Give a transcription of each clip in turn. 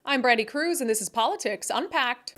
I'm Brandi Kruse, and this is Politics Unpacked.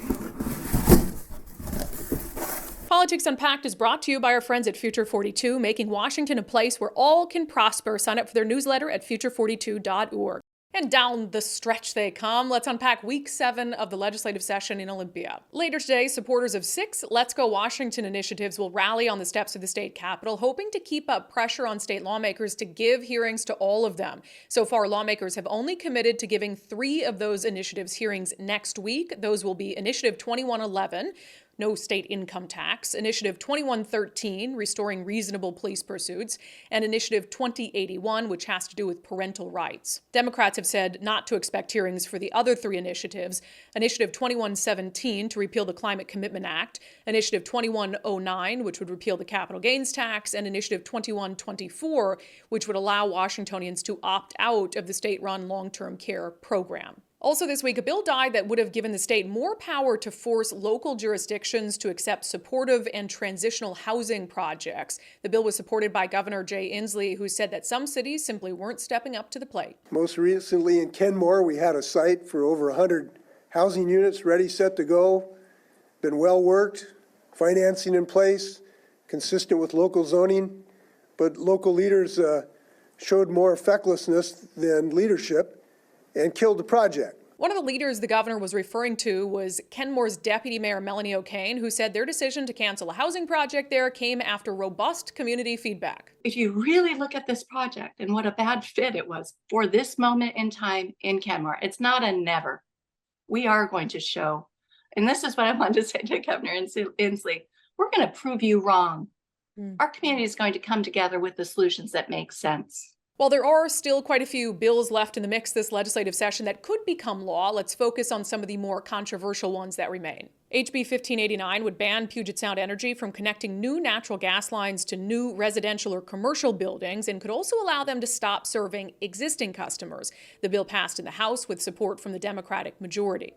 Politics Unpacked is brought to you by our friends at Future 42, making Washington a place where all can prosper. Sign up for their newsletter at future42.org. And down the stretch they come. Let's unpack week 7 of the legislative session in Olympia. Later today, supporters of 6 Let's Go Washington initiatives will rally on the steps of the state capitol, hoping to keep up pressure on state lawmakers to give hearings to all of them. So far, lawmakers have only committed to giving 3 of those initiatives hearings next week. Those will be Initiative 2111, no state income tax, Initiative 2113, restoring reasonable police pursuits, and Initiative 2081, which has to do with parental rights. Democrats have said not to expect hearings for the other 3 initiatives: Initiative 2117 to repeal the Climate Commitment Act, Initiative 2109, which would repeal the capital gains tax, and Initiative 2124, which would allow Washingtonians to opt out of the state-run long-term care program. Also this week, a bill died that would have given the state more power to force local jurisdictions to accept supportive and transitional housing projects. The bill was supported by Governor Jay Inslee, who said that some cities simply weren't stepping up to the plate. Most recently in Kenmore, we had a site for over 100 housing units ready, set to go, been well worked, financing in place, consistent with local zoning, but local leaders showed more fecklessness than leadership and killed the project. One of the leaders the governor was referring to was Kenmore's Deputy Mayor Melanie O'Kane, who said their decision to cancel a housing project there came after robust community feedback. If you really look at this project and what a bad fit it was for this moment in time in Kenmore, it's not a never. We are going to show, and this is what I wanted to say to Governor Inslee, we're going to prove you wrong. Our community is going to come together with the solutions that make sense. While there are still quite a few bills left in the mix this legislative session that could become law, let's focus on some of the more controversial ones that remain. HB 1589 would ban Puget Sound Energy from connecting new natural gas lines to new residential or commercial buildings, and could also allow them to stop serving existing customers. The bill passed in the House with support from the Democratic majority.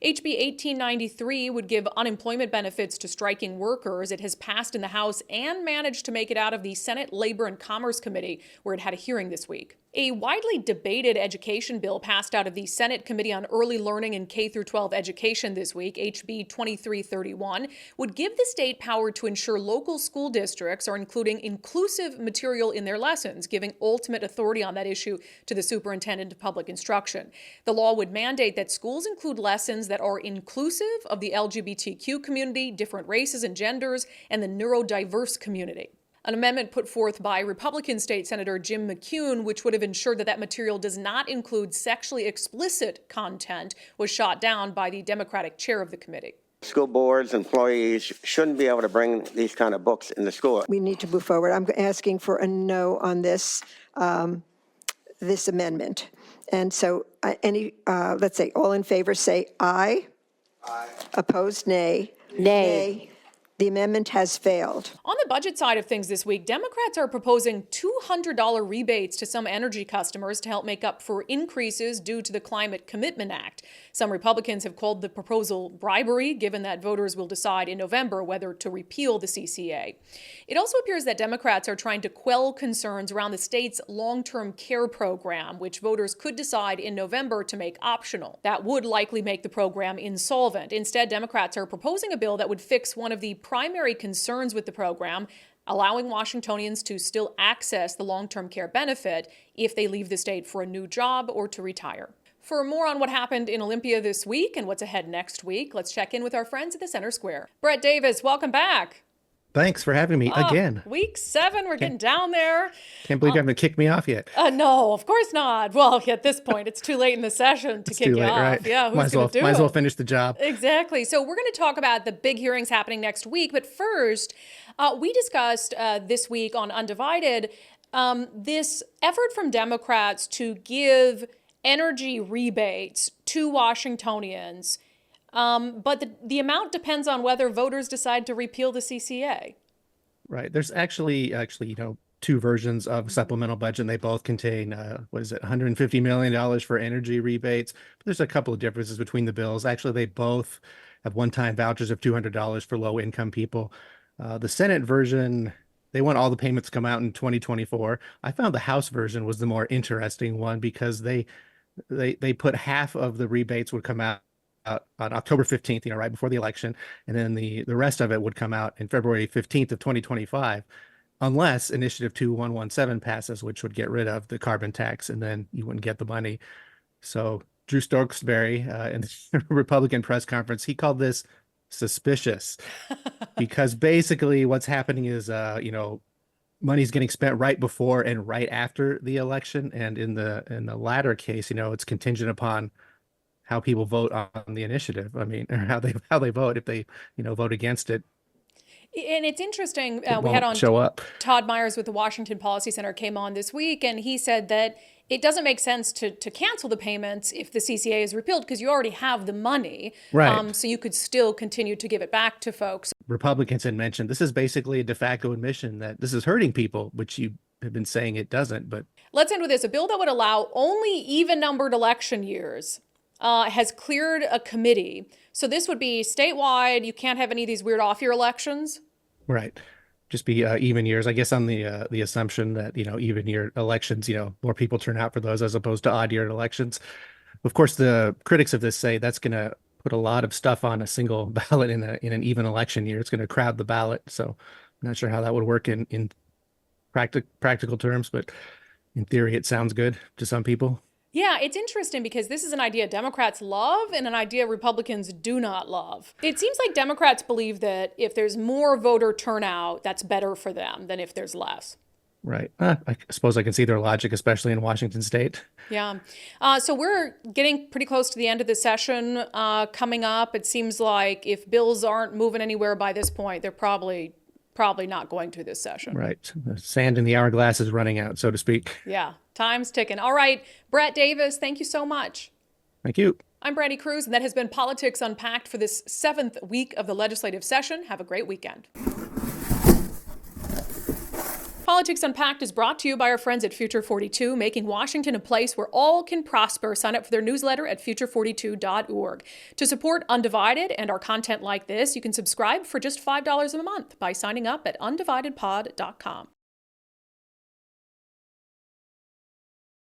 HB 1893 would give unemployment benefits to striking workers. It has passed in the House and managed to make it out of the Senate Labor and Commerce Committee, where it had a hearing this week. A widely debated education bill passed out of the Senate Committee on Early Learning and K-12 Education this week, HB 2331, would give the state power to ensure local school districts are including inclusive material in their lessons, giving ultimate authority on that issue to the superintendent of public instruction. The law would mandate that schools include lessons that are inclusive of the LGBTQ community, different races and genders, and the neurodiverse community. An amendment put forth by Republican State Senator Jim McCune, which would have ensured that that material does not include sexually explicit content, was shot down by the Democratic chair of the committee. School boards, employees shouldn't be able to bring these kind of books in the school. We need to move forward. I'm asking for a no on this this amendment. And so let's say all in favor say aye. Aye. Opposed, nay. Nay. The amendment has failed. On the budget side of things this week, Democrats are proposing $200 rebates to some energy customers to help make up for increases due to the Climate Commitment Act. Some Republicans have called the proposal bribery, given that voters will decide in November whether to repeal the CCA. It also appears that Democrats are trying to quell concerns around the state's long-term care program, which voters could decide in November to make optional. That would likely make the program insolvent. Instead, Democrats are proposing a bill that would fix one of the primary concerns with the program, allowing Washingtonians to still access the long-term care benefit if they leave the state for a new job or to retire. For more on what happened in Olympia this week and what's ahead next week, let's check in with our friends at the Center Square. Brett Davis, welcome back. Thanks for having me again. Week 7, we're getting down there. Can't believe you haven't kicked me off yet. No, of course not. Well, at this point, it's too late in the session to kick you off. Right? Yeah, who's going to do it? Might as well finish the job. Exactly. So we're going to talk about the big hearings happening next week. But first, we discussed this week on Undivided this effort from Democrats to give energy rebates to Washingtonians. But the amount depends on whether voters decide to repeal the CCA. Right. There's actually, two versions of supplemental budget, and they both contain, $150 million for energy rebates. But there's a couple of differences between the bills. Actually, they both have one-time vouchers of $200 for low-income people. The Senate version, they want all the payments to come out in 2024. I found the House version was the more interesting one because they they put half of the rebates would come out on October 15th, right before the election, and then the rest of it would come out in February 15th of 2025, unless Initiative 2117 passes, which would get rid of the carbon tax, and then you wouldn't get the money. So Drew Stokesbury in the Republican press conference, he called this suspicious because basically what's happening is, money's getting spent right before and right after the election. And in the latter case, it's contingent upon how people vote on the initiative. I mean, or how they vote. If they, vote against it, And it's interesting, it we had won't on show up. Todd Myers with the Washington Policy Center came on this week, and he said that it doesn't make sense to cancel the payments if the CCA is repealed because you already have the money. Right. So you could still continue to give it back to folks. Republicans had mentioned this is basically a de facto admission that this is hurting people, which you have been saying it doesn't. But Let's end with this. A bill that would allow only even-numbered election years has cleared a committee. So this would be statewide. You can't have any of these weird off-year elections. right. Just be even years, I guess, on the assumption that, even year elections, more people turn out for those as opposed to odd year elections. Of course, the critics of this say that's going to put a lot of stuff on a single ballot in an even election year. It's going to crowd the ballot. So I'm not sure how that would work in practical terms, but in theory, it sounds good to some people. Yeah, it's interesting because this is an idea Democrats love and an idea Republicans do not love. It seems like Democrats believe that if there's more voter turnout, that's better for them than if there's less. Right. I suppose I can see their logic, especially in Washington state. Yeah. So we're getting pretty close to the end of the session coming up. It seems like if bills aren't moving anywhere by this point, they're probably not going to this session. Right. The sand in the hourglass is running out, so to speak. Yeah. Time's ticking. All right. Brett Davis, thank you so much. Thank you. I'm Brandi Kruse, and that has been Politics Unpacked for this 7th week of the legislative session. Have a great weekend. Politics Unpacked is brought to you by our friends at Future 42, making Washington a place where all can prosper. Sign up for their newsletter at future42.org. To support Undivided and our content like this, you can subscribe for just $5 a month by signing up at undividedpod.com.